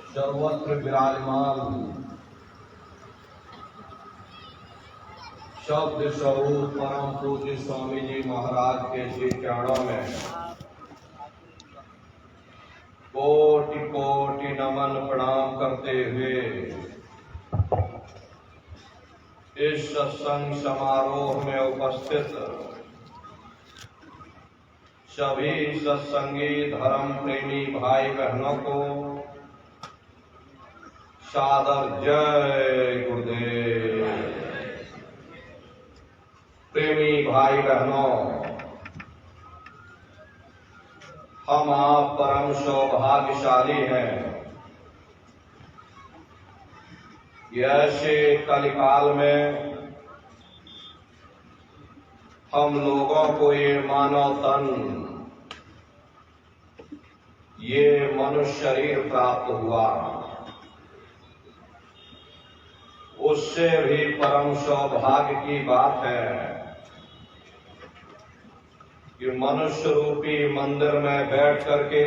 सर्वत्र विराजमान शब्द स्वरूप परम पूज्य स्वामी जी महाराज के श्री चरणों में कोटि कोटि नमन प्रणाम करते हुए इस सत्संग समारोह में उपस्थित सभी सत्संगी धर्म प्रेमी भाई बहनों को सादर जय गुरुदेव। प्रेमी भाई बहनों, हम आप परम सौभाग्यशाली हैं। ऐसे कलिकाल में हम लोगों को ये मानव तन, ये मनुष्य शरीर प्राप्त हुआ। उससे भी परम सौभाग्य की बात है कि मनुष्य रूपी मंदिर में बैठ करके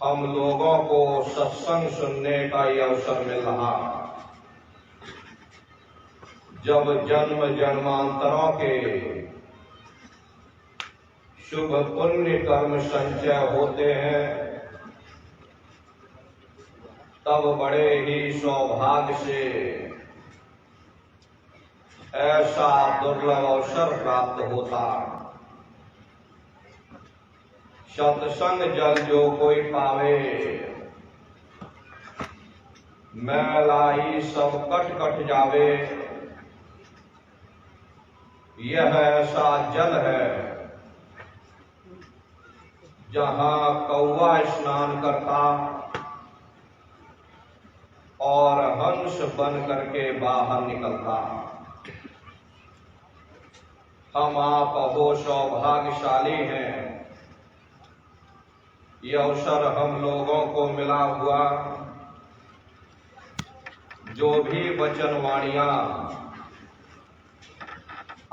हम लोगों को सत्संग सुनने का ये अवसर मिल रहा। जब जन्म जन्मांतरों के शुभ पुण्य कर्म संचय होते हैं, तब बड़े ही सौभाग्य से ऐसा दुर्लभ अवसर प्राप्त होता। सत्संग जल जो कोई पावे, मैलाई सब कट कट जावे। यह ऐसा जल है जहां कौवा स्नान करता और हंस बन करके बाहर निकलता। हम आप अहो सौभाग्यशाली हैं। ये अवसर हम लोगों को मिला हुआ। जो भी वचन वाणियां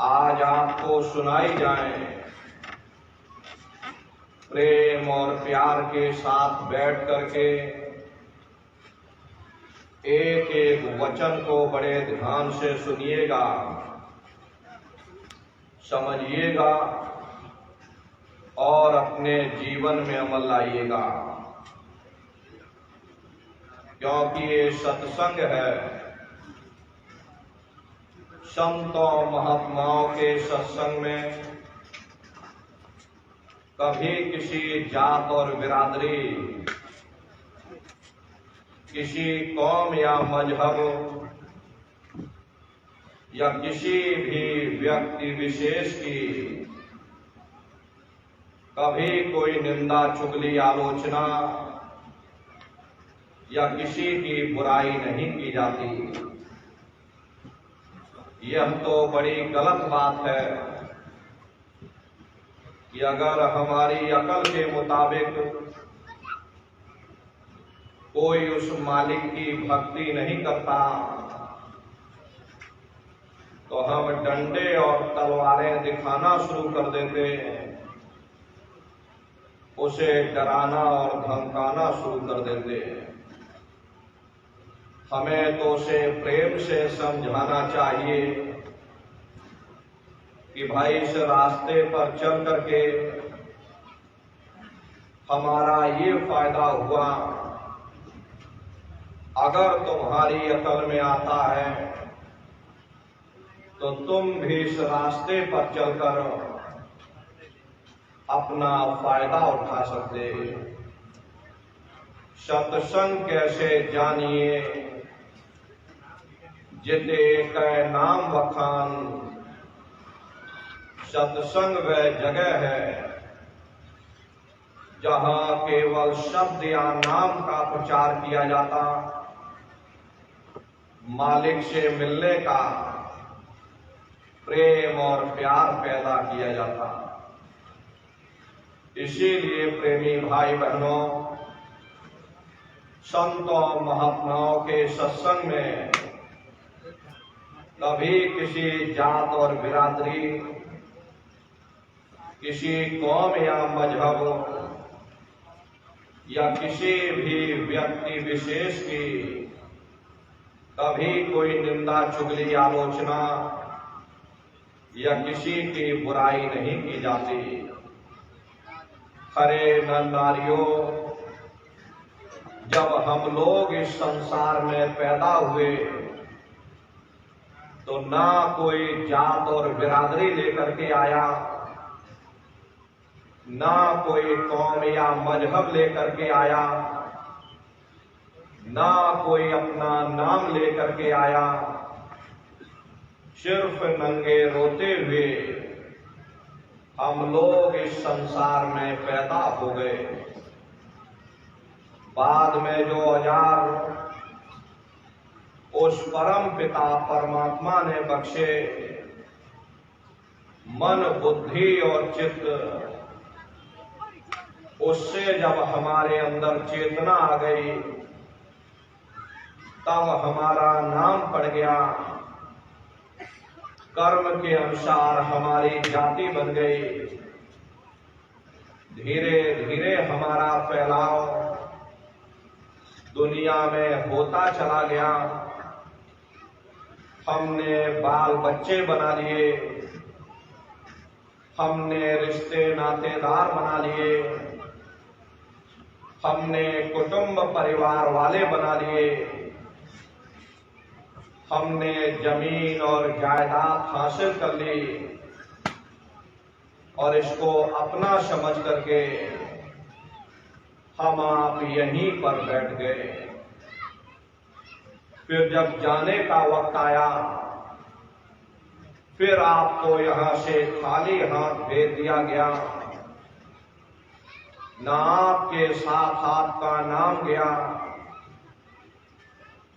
आज आपको सुनाई जाएं, प्रेम और प्यार के साथ बैठ करके एक एक वचन को बड़े ध्यान से सुनिएगा, समझिएगा और अपने जीवन में अमल लाइएगा। क्योंकि ये सत्संग है। संतों महात्माओं के सत्संग में कभी किसी जात और बिरादरी, किसी कौम या मजहब या किसी भी व्यक्ति विशेष की कभी कोई निंदा चुगली आलोचना या किसी की बुराई नहीं की जाती। यह तो बड़ी गलत बात है कि अगर हमारी अकल के मुताबिक कोई उस मालिक की भक्ति नहीं करता तो हम डंडे और तलवारें दिखाना शुरू कर देते, उसे डराना और धमकाना शुरू कर देते। हमें तो उसे प्रेम से समझाना चाहिए कि भाई इस रास्ते पर चल करके हमारा ये फायदा हुआ। अगर तुम्हारी अकल में आता है तो तुम भी इस रास्ते पर चलकर अपना फायदा उठा सकते। सत्संग कैसे जानिए, जिते कै नाम बखान। सत्संग वह जगह है जहां केवल शब्द या नाम का प्रचार किया जाता, मालिक से मिलने का प्रेम और प्यार पैदा किया जाता। इसीलिए प्रेमी भाई बहनों, संतों महात्माओं के सत्संग में कभी किसी जात और बिरादरी, किसी कौम या मजहब या किसी भी व्यक्ति विशेष की कभी कोई निंदा, चुगली, आलोचना या किसी की बुराई नहीं की जाती। खरे नर नारियों, जब हम लोग इस संसार में पैदा हुए तो ना कोई जात और बिरादरी लेकर के आया, ना कोई कौम या मजहब लेकर के आया, ना कोई अपना नाम लेकर के आया। सिर्फ नंगे रोते हुए हम लोग इस संसार में पैदा हो गए। बाद में जो औजार उस परम पिता परमात्मा ने बख्शे, मन, बुद्धि और चित्त, उससे जब हमारे अंदर चेतना आ गई, तब हमारा नाम पड़ गया, कर्म के अनुसार हमारी जाति बन गई। धीरे धीरे हमारा फैलाव दुनिया में होता चला गया। हमने बाल बच्चे बना लिए, हमने रिश्ते नातेदार बना लिए, हमने कुटुंब परिवार वाले बना लिए, हमने जमीन और जायदाद हासिल कर ली और इसको अपना समझ करके हम आप यहीं पर बैठ गए। फिर जब जाने का वक्त आया, फिर आपको यहां से खाली हाथ भेज दिया गया। ना आपके साथ आपका नाम गया,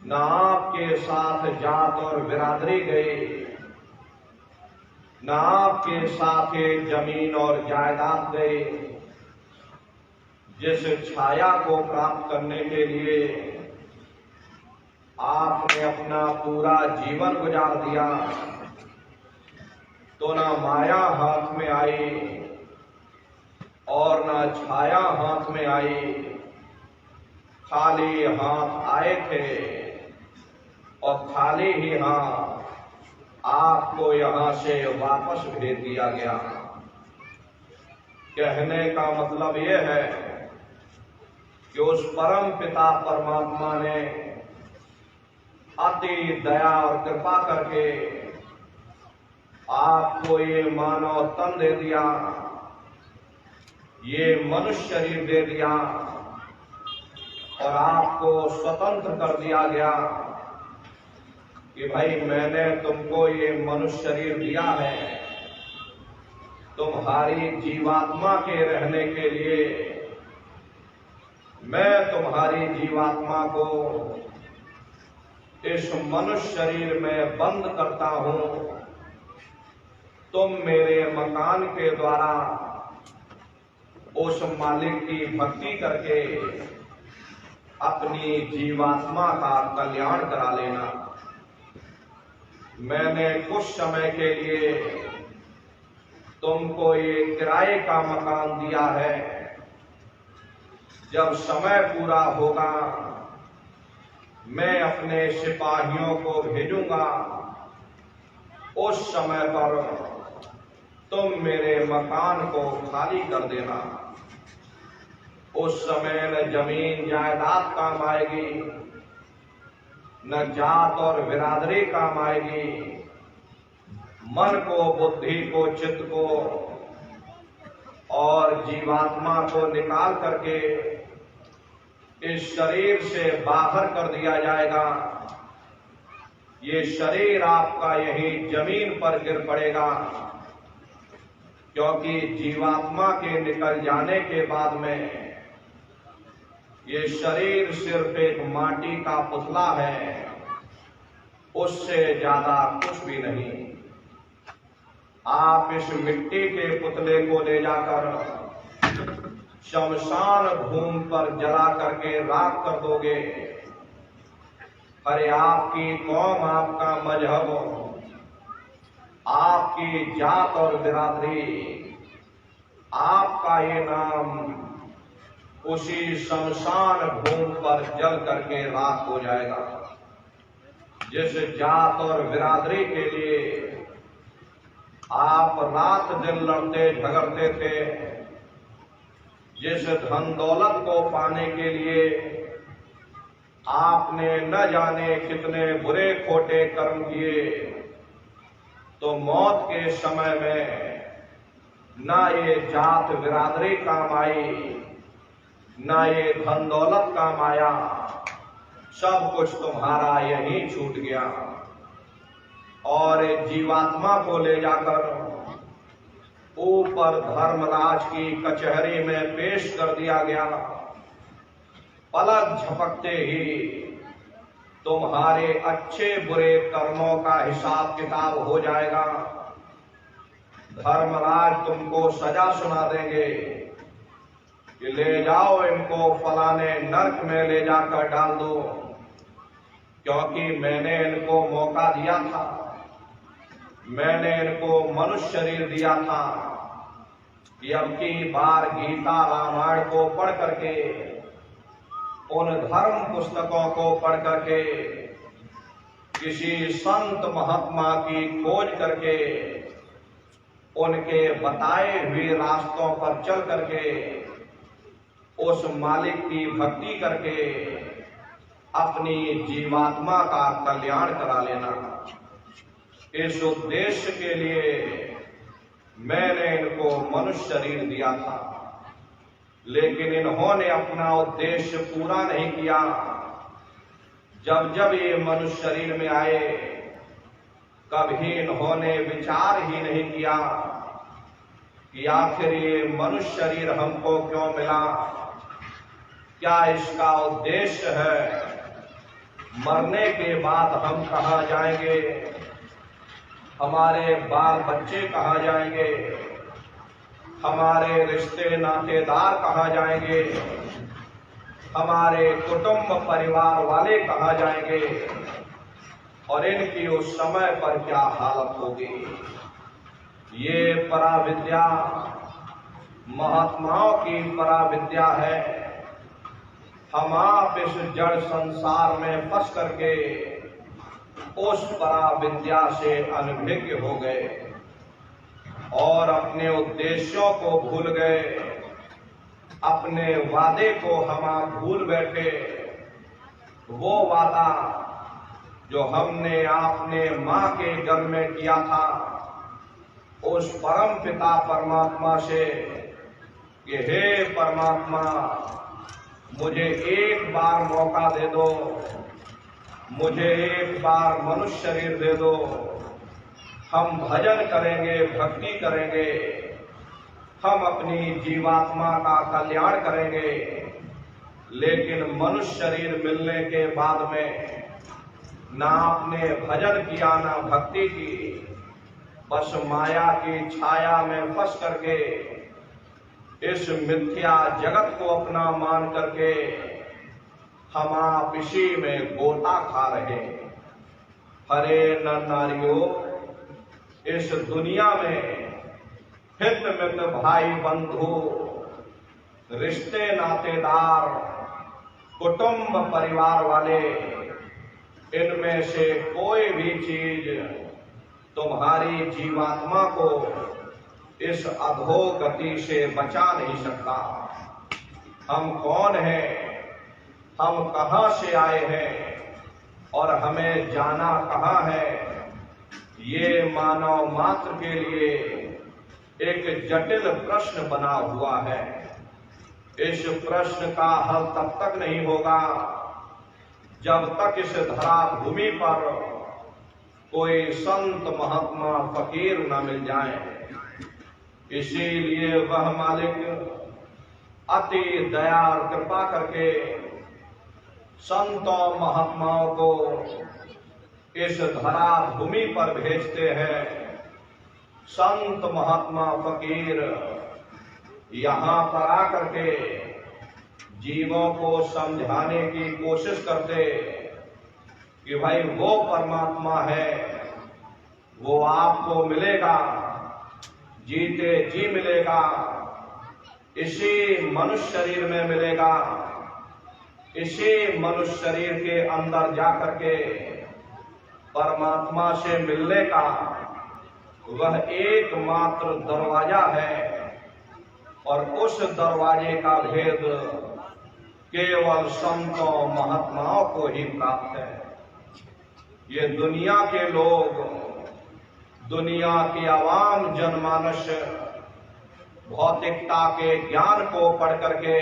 ना आपके साथ जात और बिरादरी गई, ना आपके साथ जमीन और जायदाद गई। जिस छाया को प्राप्त करने के लिए आपने अपना पूरा जीवन गुजार दिया, तो ना माया हाथ में आई और ना छाया हाथ में आई। खाली हाथ आए थे और खाली ही हाथ आपको यहां से वापस भेज दिया गया। कहने का मतलब यह है कि उस परम पिता परमात्मा ने अति दया और कृपा करके आपको ये मानव तन दे दिया, ये मनुष्य शरीर दे दिया और आपको स्वतंत्र कर दिया गया कि भाई मैंने तुमको ये मनुष्य शरीर दिया है तुम्हारी जीवात्मा के रहने के लिए। मैं तुम्हारी जीवात्मा को इस मनुष्य शरीर में बंद करता हूं। तुम मेरे मकान के द्वारा उस मालिक की भक्ति करके अपनी जीवात्मा का कल्याण करा लेना। मैंने कुछ समय के लिए तुमको ये किराए का मकान दिया है। जब समय पूरा होगा मैं अपने सिपाहियों को भेजूंगा, उस समय पर तुम मेरे मकान को खाली कर देना। उस समय न जमीन जायदाद काम आएगी, न जात और बिरादरी काम आएगी। मन को, बुद्धि को, चित्त को और जीवात्मा को निकाल करके इस शरीर से बाहर कर दिया जाएगा। ये शरीर आपका यही जमीन पर गिर पड़ेगा, क्योंकि जीवात्मा के निकल जाने के बाद में ये शरीर सिर्फ एक माटी का पुतला है, उससे ज्यादा कुछ भी नहीं। आप इस मिट्टी के पुतले को ले जाकर शमशान भूमि पर जला करके राख कर दोगे। अरे आपकी कौम, आपका मजहब, आपकी जात और बिरादरी, आपका ये नाम उसी शमशान भूमि पर जल करके राख हो जाएगा। जिस जात और बिरादरी के लिए आप रात दिन लड़ते झगड़ते थे, जिस धन दौलत को पाने के लिए आपने न जाने कितने बुरे खोटे कर्म किए, तो मौत के समय में ना ये जात बिरादरी काम आई, ना ये धन दौलत काम आया, सब कुछ तुम्हारा यहीं छूट गया और जीवात्मा को ले जाकर ऊपर धर्मराज की कचहरी में पेश कर दिया गया। पलक झपकते ही तुम्हारे अच्छे बुरे कर्मों का हिसाब किताब हो जाएगा। धर्मराज तुमको सजा सुना देंगे कि ले जाओ इनको फलाने नरक में ले जाकर डाल दो, क्योंकि मैंने इनको मौका दिया था, मैंने इनको मनुष्य शरीर दिया था कि अब की बार गीता रामायण को पढ़ करके, उन धर्म पुस्तकों को पढ़ करके, किसी संत महात्मा की खोज करके, उनके बताए हुए रास्तों पर चल करके, उस मालिक की भक्ति करके अपनी जीवात्मा का कल्याण करा लेना। इस उद्देश्य के लिए मैंने इनको मनुष्य शरीर दिया था, लेकिन इन्होंने अपना उद्देश्य पूरा नहीं किया। जब जब ये मनुष्य शरीर में आए, कभी इन्होंने विचार ही नहीं किया कि आखिर ये मनुष्य शरीर हमको क्यों मिला, क्या इसका उद्देश्य है, मरने के बाद हम कहाँ जाएंगे, हमारे बाल बच्चे कहाँ जाएंगे, हमारे रिश्ते नातेदार कहाँ जाएंगे, हमारे कुटुंब परिवार वाले कहाँ जाएंगे और इनकी उस समय पर क्या हालत होगी। ये पराविद्या महात्माओं की पराविद्या है। हम आप इस जड़ संसार में फंस करके उस पराविद्या से अनभिज्ञ हो गए और अपने उद्देश्यों को भूल गए, अपने वादे को हम भूल बैठे। वो वादा जो हमने आपने मां के गर्भ में किया था उस परम पिता परमात्मा से कि हे परमात्मा, मुझे एक बार मौका दे दो, मुझे एक बार मनुष्य शरीर दे दो, हम भजन करेंगे, भक्ति करेंगे, हम अपनी जीवात्मा का कल्याण करेंगे। लेकिन मनुष्य शरीर मिलने के बाद में ना आपने भजन किया, ना भक्ति की, बस माया की छाया में फंस करके इस मिथ्या जगत को अपना मान करके हम आप इसी में गोता खा रहे। हरे नर नारियों, इस दुनिया में हित मित भाई बंधु, रिश्ते नातेदार, कुटुंब परिवार वाले, इनमें से कोई भी चीज तुम्हारी जीवात्मा को इस अधोगति से बचा नहीं सकता। हम कौन हैं, हम कहां से आए हैं और हमें जाना कहां है, ये मानव मात्र के लिए एक जटिल प्रश्न बना हुआ है। इस प्रश्न का हल तब तक नहीं होगा जब तक इस धरा भूमि पर कोई संत महात्मा फकीर न मिल जाए। इसीलिए वह मालिक अति दया और कृपा करके संतों महात्माओं को इस धरा भूमि पर भेजते हैं। संत महात्मा फकीर यहाँ पर आकर के जीवों को समझाने की कोशिश करते कि भाई वो परमात्मा है, वो आपको मिलेगा, जीते जी मिलेगा, इसी मनुष्य शरीर में मिलेगा, इसी मनुष्य शरीर के अंदर जाकर के परमात्मा से मिलने का वह एकमात्र दरवाजा है और उस दरवाजे का भेद केवल संतों महात्माओं को ही प्राप्त है। ये दुनिया के लोग, दुनिया की आवाम जनमानस भौतिकता के ज्ञान को पढ़ करके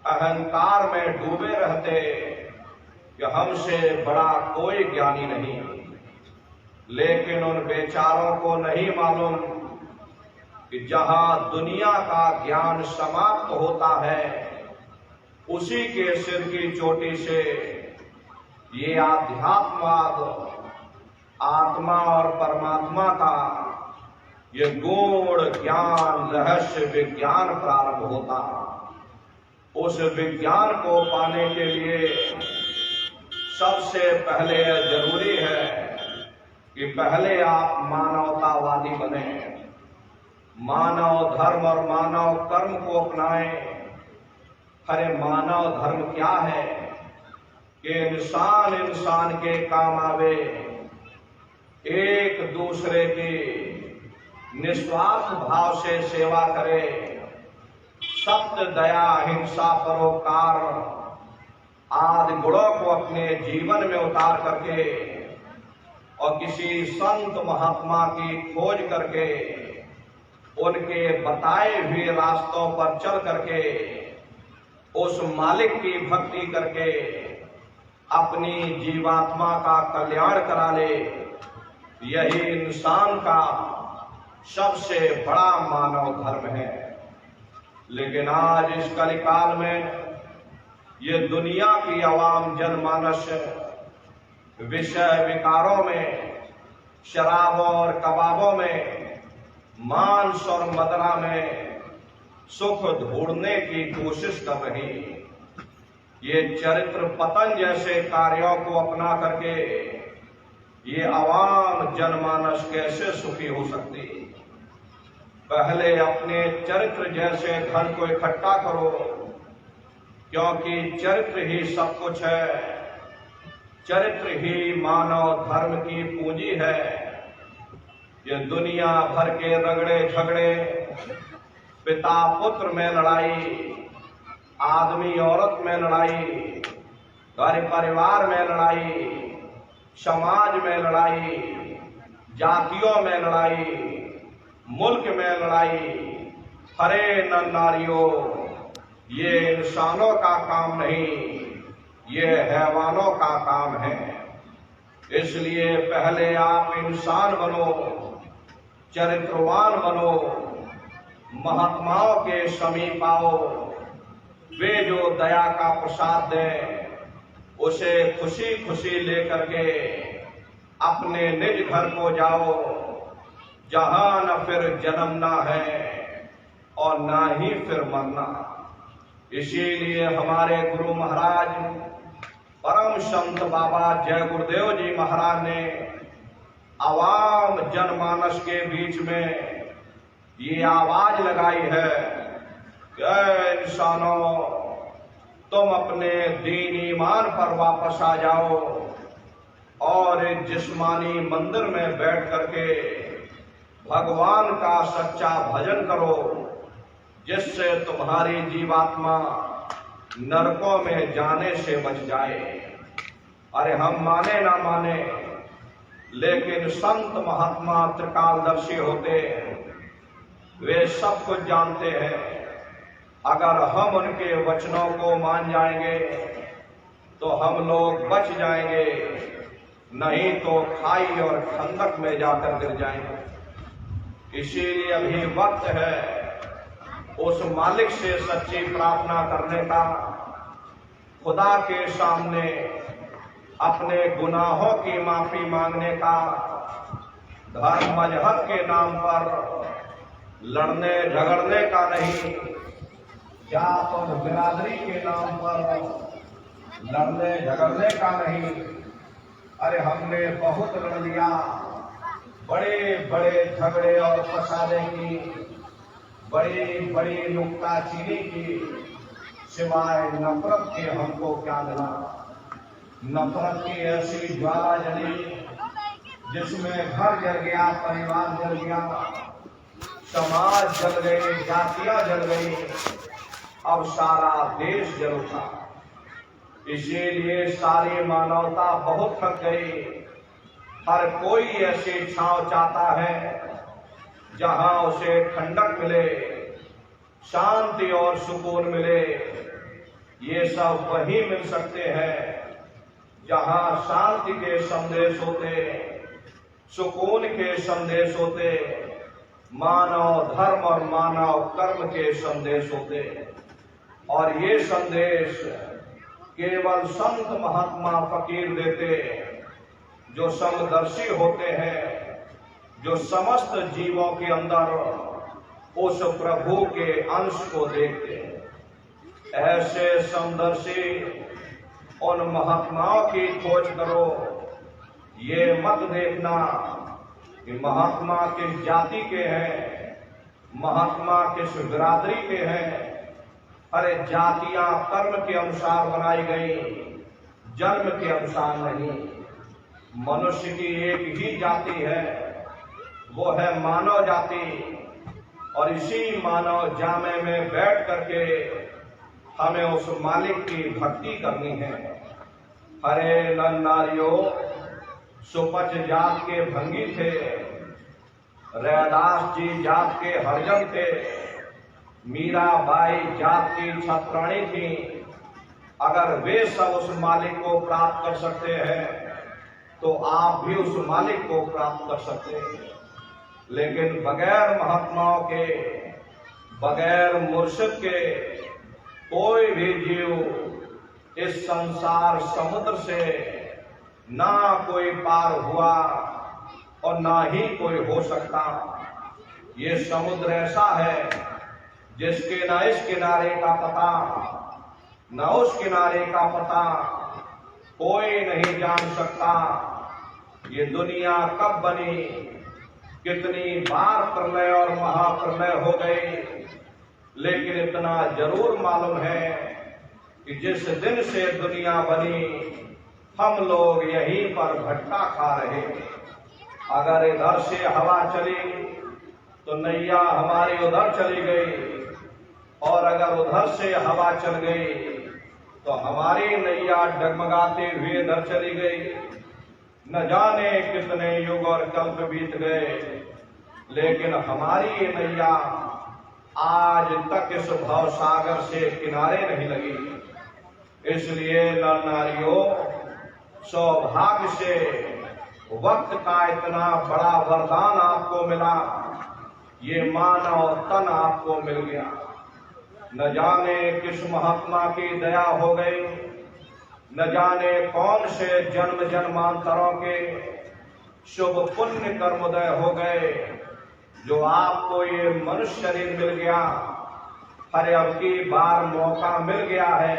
अहंकार में डूबे रहते कि हमसे बड़ा कोई ज्ञानी नहीं, लेकिन उन बेचारों को नहीं मालूम कि जहां दुनिया का ज्ञान समाप्त होता है, उसी के सिर की चोटी से ये आध्यात्मवाद, आत्मा और परमात्मा का ये गूढ़ ज्ञान, रहस्य विज्ञान प्रारंभ होता। उस विज्ञान को पाने के लिए सबसे पहले जरूरी है कि पहले आप मानवतावादी बने, मानव धर्म और मानव कर्म को अपनाएं। अरे मानव धर्म क्या है कि इंसान इंसान के काम आवे, एक दूसरे की निस्वार्थ भाव से सेवा करे, सत्य, दया, हिंसा, परोपकार आदि गुणों को अपने जीवन में उतार करके और किसी संत महात्मा की खोज करके उनके बताए हुए रास्तों पर चल करके उस मालिक की भक्ति करके अपनी जीवात्मा का कल्याण करा ले, यही इंसान का सबसे बड़ा मानव धर्म है। लेकिन आज इस कलिकाल में ये दुनिया की आवाम जनमानस विषय विकारों में, शराबों और कबाबों में, मांस और मदिरा में सुख ढूंढने की कोशिश कर रही। ये चरित्र पतन जैसे कार्यों को अपना करके ये आवाम जनमानस कैसे सुखी हो सकती? पहले अपने चरित्र जैसे धन को इकट्ठा करो, क्योंकि चरित्र ही सब कुछ है, चरित्र ही मानव धर्म की पूंजी है। ये दुनिया भर के रगड़े झगड़े, पिता पुत्र में लड़ाई, आदमी औरत में लड़ाई, घर परिवार में लड़ाई, समाज में लड़ाई, जातियों में लड़ाई, मुल्क में लड़ाई, हरे नर नारियों, ये इंसानों का काम नहीं, ये हैवानों का काम है। इसलिए पहले आप इंसान बनो, चरित्रवान बनो, महात्माओं के समीप आओ, वे जो दया का प्रसाद दें उसे खुशी खुशी लेकर के अपने निज घर को जाओ, जहां न फिर जन्मना है और ना ही फिर मरना। इसीलिए हमारे गुरु महाराज परम संत बाबा जय गुरुदेव जी महाराज ने आवाम जनमानस के बीच में ये आवाज लगाई है कि इंसानों, तुम अपने दीन ईमान पर वापस आ जाओ और एक जिस्मानी मंदिर में बैठ करके भगवान का सच्चा भजन करो, जिससे तुम्हारी जीवात्मा नरकों में जाने से बच जाए। अरे हम माने ना माने, लेकिन संत महात्मा त्रिकालदर्शी होते, वे सब कुछ जानते हैं। अगर हम उनके वचनों को मान जाएंगे तो हम लोग बच जाएंगे, नहीं तो खाई और खंदक में जाकर गिर जाएंगे। इसीलिए अभी वक्त है उस मालिक से सच्ची प्रार्थना करने का, खुदा के सामने अपने गुनाहों की माफी मांगने का, धर्म मजहब के नाम पर लड़ने झगड़ने का नहीं। जात और बिरादरी के नाम पर लड़ने झगड़ने का नहीं। अरे हमने बहुत लड़ लिया, बड़े बड़े झगड़े और फसादे की, बड़ी बड़ी नुक्ताचीनी की, सिवाय नफरत के हमको क्या मिला। नफरत की ऐसी ज्वाला जली जिसमें घर जल गया, परिवार जल गया, समाज जल गए, जातियां जल गई, अब सारा देश जल उठा। इसीलिए सारी मानवता बहुत थक गई। हर कोई ऐसी छांव चाहता है जहां उसे ठंडक मिले, शांति और सुकून मिले। ये सब वही मिल सकते हैं जहां शांति के संदेश होते, सुकून के संदेश होते, मानव धर्म और मानव कर्म के संदेश होते। और ये संदेश केवल संत महात्मा फकीर देते, जो समदर्शी होते हैं, जो समस्त जीवों के अंदर उस प्रभु के अंश को देखते हैं। ऐसे समदर्शी उन महात्माओं की खोज करो। ये मत देखना कि महात्मा किस जाति के हैं, महात्मा किस बिरादरी के हैं। अरे जातियां कर्म के अनुसार बनाई गई, जन्म के अनुसार नहीं। मनुष्य की एक ही जाति है, वो है मानव जाति। और इसी मानव जामे में बैठ करके हमें उस मालिक की भक्ति करनी है। हरे नर नारियों, सुपच जात के भंगी थे, रैदास जी जात के हरिजन थे, मीराबाई जात की छत्राणी थी। अगर वे सब उस मालिक को प्राप्त कर सकते हैं तो आप भी उस मालिक को प्राप्त कर सकते हैं। लेकिन बगैर महात्माओं के, बगैर मुर्शिद के कोई भी जीव इस संसार समुद्र से ना कोई पार हुआ और ना ही कोई हो सकता। ये समुद्र ऐसा है जिसके ना इस किनारे का पता, ना उस किनारे का पता कोई नहीं जान सकता। ये दुनिया कब बनी, कितनी बार प्रलय और महाप्रलय हो गई, लेकिन इतना जरूर मालूम है कि जिस दिन से दुनिया बनी हम लोग यहीं पर भटका खा रहे। अगर इधर से हवा चली तो नैया हमारी उधर चली गई, और अगर उधर से हवा चल गई तो हमारी नैया डगमगाते हुए इधर चली गई। न जाने कितने युग और कल्प बीत गए, लेकिन हमारी ये नैया आज तक इस भव सागर से किनारे नहीं लगी। इसलिए नर नारियों, सौभाग्य से वक्त का इतना बड़ा वरदान आपको मिला, ये मानव तन आपको मिल गया। न जाने किस महात्मा की दया हो गई, न जाने कौन से जन्म जन्मांतरों के शुभ पुण्य कर्मोदय हो गए, जो आपको ये मनुष्य शरीर मिल गया। हर अब की बार मौका मिल गया है,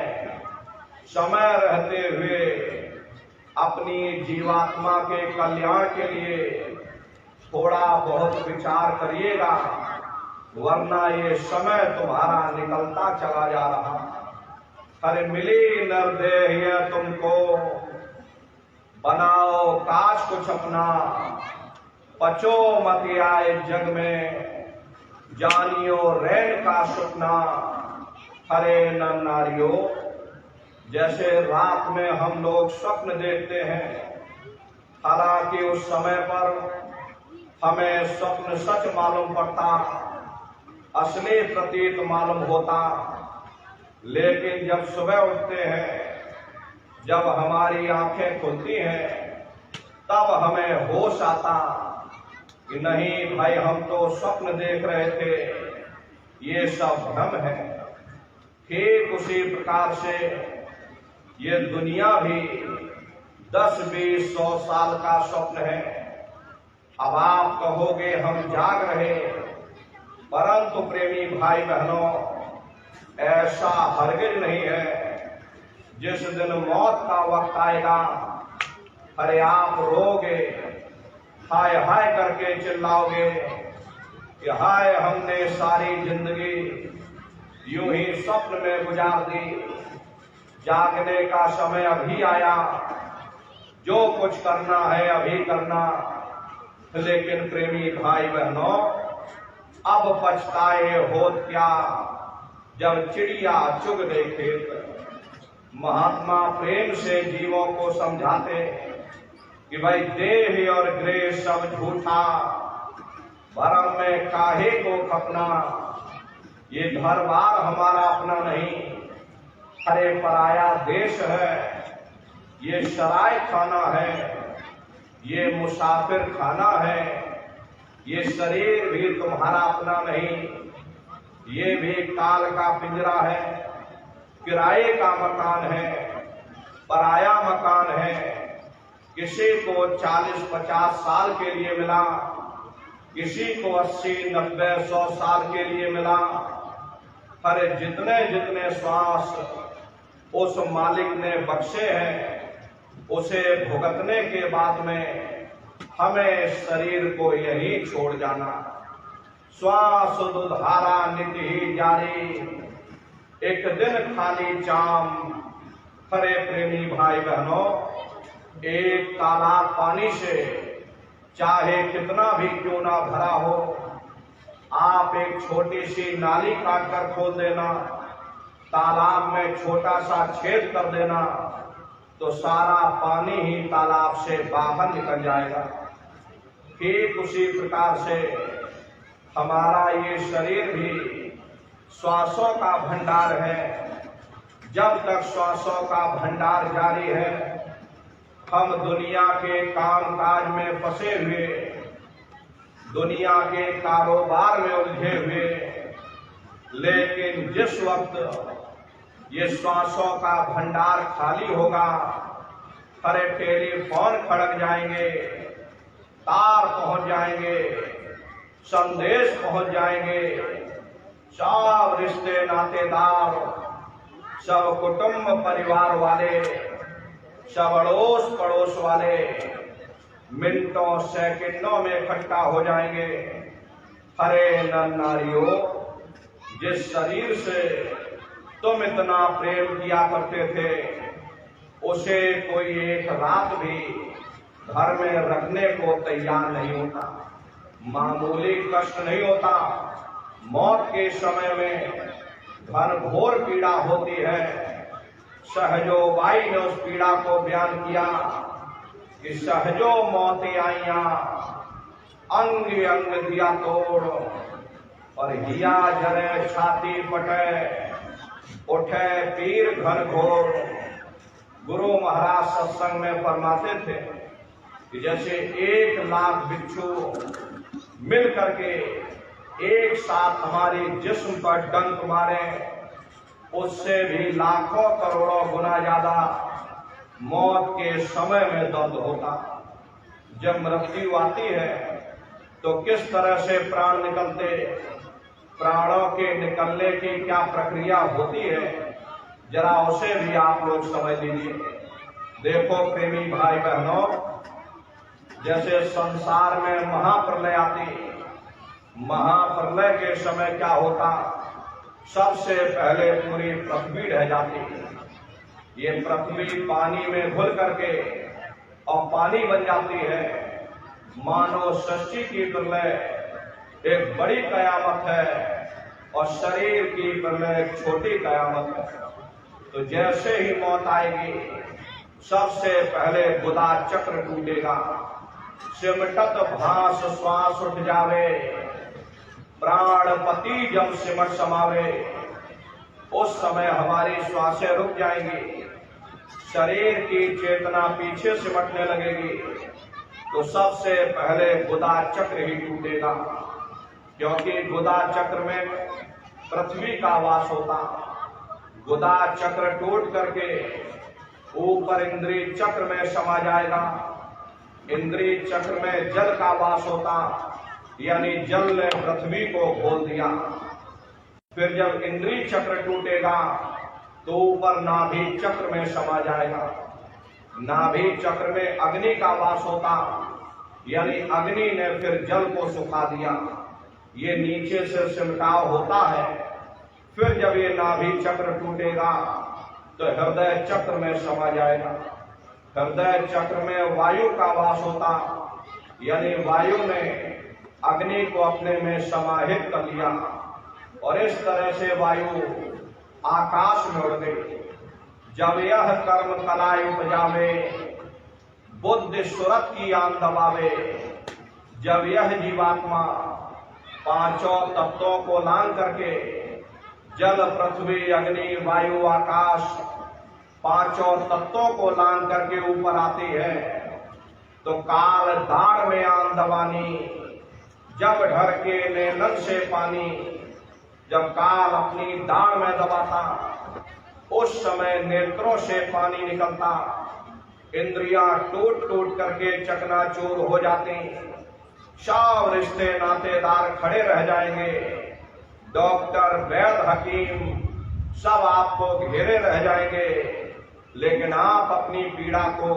समय रहते हुए अपनी जीवात्मा के कल्याण के लिए थोड़ा बहुत विचार करिएगा, वरना ये समय तुम्हारा निकलता चला जा रहा। अरे मिली नरदेह तुमको, बनाओ काश कुछ अपना, पचो मत आए जग में, जानियो रैन का सपना। हरे नर नारियों, जैसे रात में हम लोग स्वप्न देखते हैं, हालांकि उस समय पर हमें स्वप्न सच मालूम पड़ता, असली प्रतीत मालूम होता। लेकिन जब सुबह उठते हैं, जब हमारी आंखें खुलती हैं, तब हमें होश आता कि नहीं भाई, हम तो स्वप्न देख रहे थे, ये सब भ्रम है। ठीक उसी प्रकार से ये दुनिया भी 10, 20, 100 साल का स्वप्न है। अब आप कहोगे हम जाग रहे, परंतु प्रेमी भाई बहनों, ऐसा हरगिज नहीं है। जिस दिन मौत का वक्त आएगा, अरे आप रोगे, हाय हाय करके चिल्लाओगे कि हाय हमने सारी जिंदगी यूं ही स्वप्न में गुजार दी, जागने का समय अभी आया, जो कुछ करना है अभी करना। लेकिन प्रेमी भाई बहनों, अब पछताए होत क्या, जब चिड़िया चुग गई खेत। महात्मा प्रेम से जीवों को समझाते कि भाई देह और गृह सब झूठा, भरम में काहे को खपना। ये घर बार हमारा अपना नहीं, अरे पराया देश है। ये सराय खाना है, ये मुसाफिर खाना है। ये शरीर भी तुम्हारा अपना नहीं, ये भी काल का पिंजरा है, किराए का मकान है, पराया मकान है। किसी को 40-50 साल के लिए मिला, किसी को 80-90-100 साल के लिए मिला। अरे जितने जितने श्वास उस मालिक ने बख्शे हैं, उसे भुगतने के बाद में हमें शरीर को यही छोड़ जाना। श्वास दुधारा नित्य ही जारी, एक दिन खाली चाम। हरे प्रेमी भाई बहनों, एक तालाब पानी से चाहे कितना भी क्यों ना भरा हो, आप एक छोटी सी नाली काट कर खोल देना, तालाब में छोटा सा छेद कर देना, तो सारा पानी ही तालाब से बाहर निकल जाएगा। ठीक उसी प्रकार से हमारा ये शरीर भी श्वासों का भंडार है। जब तक श्वासों का भंडार जारी है, हम दुनिया के कामकाज में फंसे हुए, दुनिया के कारोबार में उलझे हुए। लेकिन जिस वक्त ये श्वासों का भंडार खाली होगा, अरे टेलीफोन खड़क जाएंगे, तार पहुंच जाएंगे, संदेश पहुंच जाएंगे, सब रिश्ते नातेदार, सब कुटुंब परिवार वाले, सब अड़ोस पड़ोस वाले मिनटों सेकंडों में इकट्ठा हो जाएंगे। हरे नर नारियों, जिस शरीर से तुम इतना प्रेम किया करते थे, उसे कोई एक रात भी घर में रखने को तैयार नहीं होता। मामूली कष्ट नहीं होता, मौत के समय में घनघोर पीड़ा होती है। सहजो बाई ने उस पीड़ा को बयान किया कि सहजो मौत आईया, अंग अंग दिया तोड़, और हिया जरे छाती फटे, उठे पीर घनघोर। गुरु महाराज सत्संग में फरमाते थे कि जैसे 1 लाख बिच्छू मिल करके एक साथ हमारे जिस्म पर डंक मारे, उससे भी लाखों करोड़ों गुना ज्यादा मौत के समय में दर्द होता। जब मृत्यु आती है तो किस तरह से प्राण निकलते, प्राणों के निकलने की क्या प्रक्रिया होती है, जरा उसे भी आप लोग समझ लीजिए। देखो प्रेमी भाई बहनों, जैसे संसार में महाप्रलय आती, महाप्रलय के समय क्या होता, सबसे पहले पूरी पृथ्वी ढह जाती। ये पृथ्वी पानी में घुल करके और पानी बन जाती है। मानव सृष्टि की प्रलय एक बड़ी कयामत है और शरीर की प्रलय एक छोटी कयामत है। तो जैसे ही मौत आएगी, सबसे पहले गुदा चक्र टूटेगा, सिमटत भास श्वास उठ जावे, प्राणपति जब सिमट समावे। उस समय हमारी श्वासें रुक जाएंगी, शरीर की चेतना पीछे सिमटने लगेगी। तो सबसे पहले गुदा चक्र ही टूटेगा, क्योंकि गुदा चक्र में पृथ्वी का वास होता। गुदा चक्र टूट करके ऊपर इंद्रिय चक्र में समा जाएगा। इंद्रिय चक्र में जल का वास होता, यानी जल ने पृथ्वी को खोल दिया। फिर जब इंद्रिय चक्र टूटेगा तो ऊपर नाभि चक्र में समा जाएगा। नाभि चक्र में अग्नि का वास होता, यानी अग्नि ने फिर जल को सुखा दिया। ये नीचे से सिमटाव होता है। फिर जब ये नाभि चक्र टूटेगा तो हृदय चक्र में समा जाएगा। हृदय चक्र में वायु का वास होता, यानी वायु ने अग्नि को अपने में समाहित कर लिया और इस तरह से वायु आकाश में उड़ गई। जब यह कर्म कलाय उपजावे, बुद्धि सुरत की आन दबावे, जब यह जीवात्मा पांचों तत्वों को लांग करके जल पृथ्वी अग्नि वायु आकाश पांचों तत्वों को लांग करके ऊपर आती है तो काल दाढ़ में आन दबानी, जब ढर के नेलन से पानी। जब काल अपनी दाढ़ में दबाता उस समय नेत्रों से पानी निकलता, इंद्रियां टूट टूट करके चकनाचूर हो जाती, सब रिश्ते नातेदार खड़े रह जाएंगे, डॉक्टर वैद्य हकीम सब आपको घेरे रह जाएंगे, लेकिन आप अपनी पीड़ा को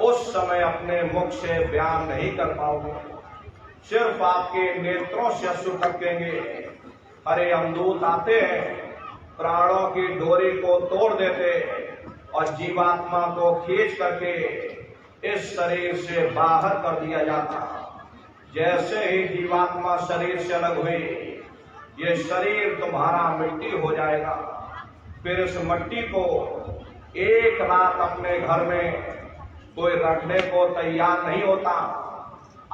उस समय अपने मुख से बयान नहीं कर पाओगे। सिर्फ आपके नेत्रों से अश्रु टपकेंगे। अरे अमदूत आते हैं, प्राणों की डोरी को तोड़ देते और जीवात्मा को खींच करके इस शरीर से बाहर कर दिया जाता। जैसे ही जीवात्मा शरीर से अलग हुई, ये शरीर तुम्हारा मिट्टी हो जाएगा। फिर इस मिट्टी को एक रात अपने घर में कोई रखने को तैयार नहीं होता।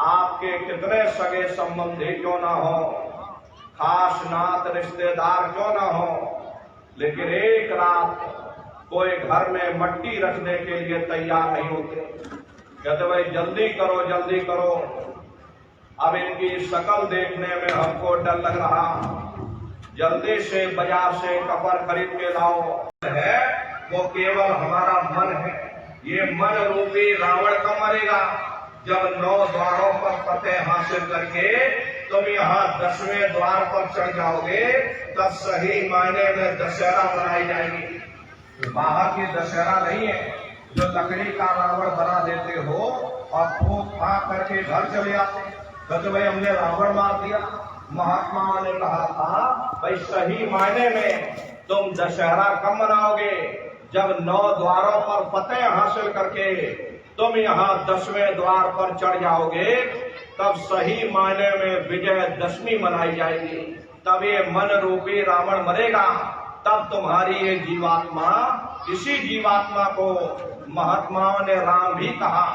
आपके कितने सगे संबंधी क्यों ना हो, खास नात रिश्तेदार क्यों ना हो, लेकिन एक रात कोई घर में मट्टी रखने के लिए तैयार नहीं होते। कहते भाई जल्दी करो जल्दी करो, अब इनकी शक्ल देखने में हमको डर लग रहा, जल्दी से बाजार से कपड़ खरीद के लाओ। है वो केवल हमारा मन है। ये मन रूपी रावण कब मरेगा? जब 9 द्वारों पर फतेह हासिल करके तुम यहाँ 10वें द्वार पर चढ़ जाओगे, तब सही मायने में दशहरा मनाई जाएगी। बाहर की दशहरा नहीं है जो लकड़ी का रावण बना देते हो और फूंक फाक करके घर चले आते, तो भाई हमने रावण मार दिया। महात्मा ने कहा था भाई सही मायने में तुम दशहरा कब मनाओगे? जब 9 द्वारों पर फतेह हासिल करके तुम यहाँ 10वें द्वार पर चढ़ जाओगे, तब सही मायने में विजयदशमी मनाई जाएगी। तब ये मन रूपी रावण मरेगा, तब तुम्हारी ये जीवात्मा, इसी जीवात्मा को महात्माओं ने राम भी कहा।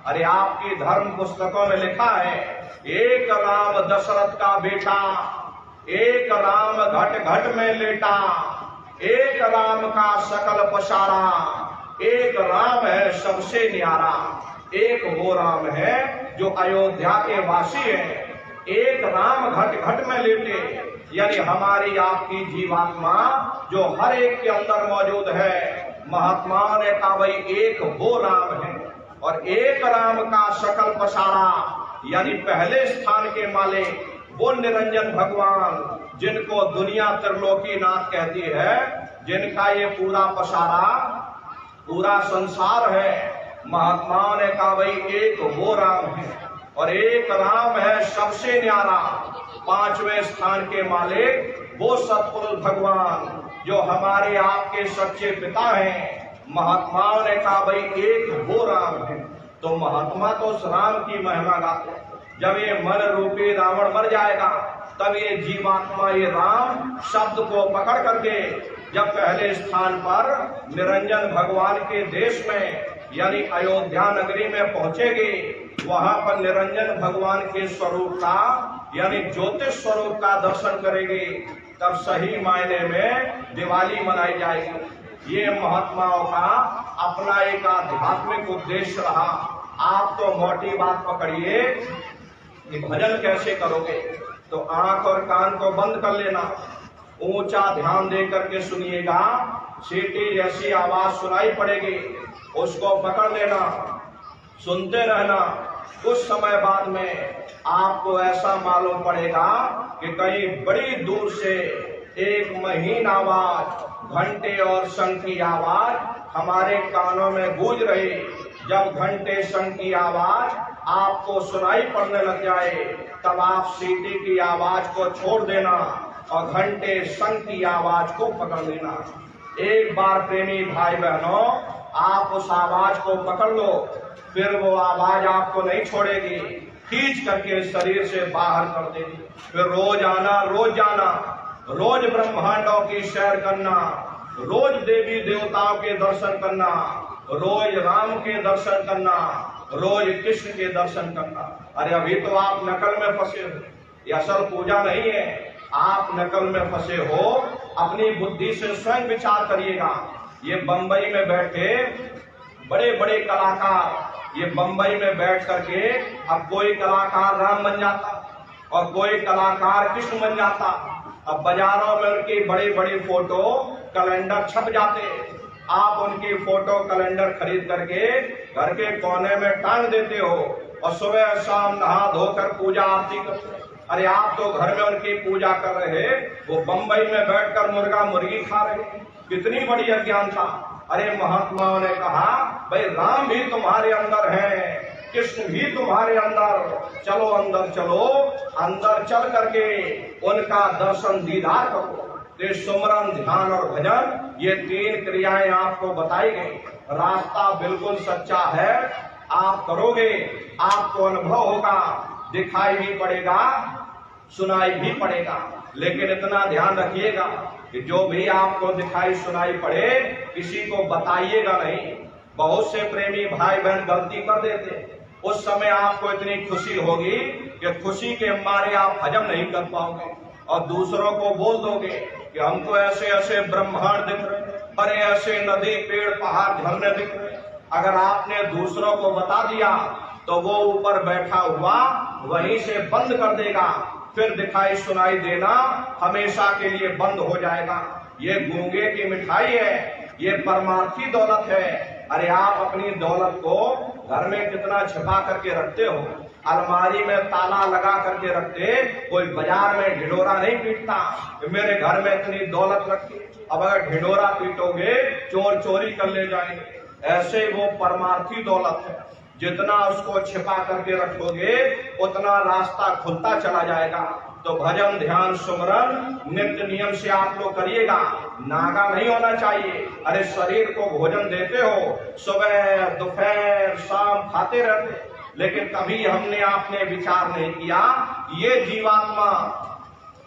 अरे आपकी धर्म पुस्तकों में लिखा है, एक राम दशरथ का बेटा, एक राम घट घट में लेटा, एक राम का सकल पसारा, एक राम है सबसे न्यारा। एक वो राम है जो अयोध्या के वासी है, एक राम घट घट में लेटे, यानी हमारी आपकी जीवात्मा जो हर एक के अंदर मौजूद है। महात्माओं ने कहा भाई एक वो राम है और एक राम का सकल पसारा, यानी पहले स्थान के मालिक वो निरंजन भगवान, जिनको दुनिया त्रिलोकीनाथ कहती है, जिनका ये पूरा पसारा पूरा संसार है। महात्माओं ने कहा भाई एक वो राम है और एक राम है सबसे न्यारा, 5वें स्थान के मालिक वो सतपुरुष भगवान जो हमारे आपके सच्चे पिता हैं। महात्माओं ने कहा भाई एक वो राम है। तो महात्मा तो उस राम की महिमा गाते। जब ये मन रूपी रावण मर जाएगा, तब ये जीवात्मा ये राम शब्द को पकड़ करके जब पहले स्थान पर निरंजन भगवान के देश में यानी अयोध्या नगरी में पहुंचेगी, वहां पर निरंजन भगवान के स्वरूप का यानी ज्योतिष स्वरूप का दर्शन करेगी। तब सही मायने में दिवाली मनाई जाएगी। ये महात्माओं का अपना एक आध्यात्मिक उद्देश्य रहा। आप तो मोटी बात पकड़िए कि भजन कैसे करोगे, तो आंख और कान को बंद कर लेना, ऊंचा ध्यान दे करके सुनिएगा। सीटी जैसी आवाज सुनाई पड़ेगी, उसको पकड़ लेना, सुनते रहना। कुछ समय बाद में आपको ऐसा मालूम पड़ेगा कि कहीं बड़ी दूर से एक महीन आवाज, घंटे और शंख की आवाज हमारे कानों में गूंज रही। जब घंटे शंख की आवाज आपको सुनाई पड़ने लग जाए, तब आप सीटी की आवाज को छोड़ देना और घंटे शंख की आवाज को पकड़ लेना। एक बार प्रेमी भाई बहनों, आप उस आवाज को पकड़ लो, फिर वो आवाज आपको नहीं छोड़ेगी, खींच करके शरीर से बाहर कर देगी। फिर रोज आना, रोज जाना, रोज ब्रह्मांडों की सैर करना, रोज देवी देवताओं के दर्शन करना, रोज राम के दर्शन करना, रोज कृष्ण के दर्शन करना। अरे अभी तो आप नकल में फंसे हो, ये असल पूजा नहीं है। आप नकल में फंसे हो, अपनी बुद्धि से स्वयं विचार करिएगा। ये बंबई में बैठे बड़े बड़े कलाकार, ये बंबई में बैठ करके अब कोई कलाकार राम बन जाता और कोई कलाकार कृष्ण बन जाता। अब बाजारों में उनकी बड़ी बड़ी फोटो कैलेंडर छप जाते, आप उनकी फोटो कैलेंडर खरीद करके घर के कोने में टांग देते हो और सुबह शाम नहा धोकर पूजा आरती करते। अरे आप तो घर में उनकी पूजा कर रहे, वो बंबई में बैठकर मुर्गा मुर्गी खा रहे। कितनी बड़ी अज्ञानता। अरे महात्माओं ने कहा, भाई राम भी तुम्हारे अंदर है, कृष्ण भी तुम्हारे अंदर, चलो अंदर चलो, अंदर चल करके उनका दर्शन दीदार करो। तो सुमरन, ध्यान और भजन, ये तीन क्रियाएं आपको बताई गई। रास्ता बिल्कुल सच्चा है, आप करोगे, आपको अनुभव होगा, दिखाई भी पड़ेगा, सुनाई भी पड़ेगा। लेकिन इतना ध्यान रखिएगा कि जो भी आपको दिखाई सुनाई पड़े, किसी को बताइएगा नहीं। बहुत से प्रेमी भाई बहन गलती कर देते, उस समय आपको इतनी खुशी होगी कि खुशी के मारे आप हजम नहीं कर पाओगे और दूसरों को बोल दोगे कि हमको ऐसे ऐसे ब्रह्मांड दिख रहे, अरे ऐसे नदी पेड़ पहाड़ झरने दिख रहे। अगर आपने दूसरों को बता दिया तो वो ऊपर बैठा हुआ वहीं से बंद कर देगा, फिर दिखाई सुनाई देना हमेशा के लिए बंद हो जाएगा। ये गूंगे की मिठाई है, ये परमार्थी दौलत है। अरे आप अपनी दौलत को घर में कितना छिपा करके रखते हो, अलमारी में ताला लगा करके रखते, कोई बाजार में ढिंढोरा नहीं पीटता कि मेरे घर में इतनी दौलत रखी। अब अगर ढिंढोरा पीटोगे चोर चोरी कर ले जाएंगे। ऐसे वो परमार्थी दौलत है, जितना उसको छिपा करके रखोगे उतना रास्ता खुलता चला जाएगा। तो भजन, ध्यान, सुमरन नित्य नियम से आप लोग करिएगा, नागा नहीं होना चाहिए। अरे शरीर को भोजन देते हो, सुबह दोपहर शाम खाते रहते, लेकिन कभी हमने आपने विचार नहीं किया ये जीवात्मा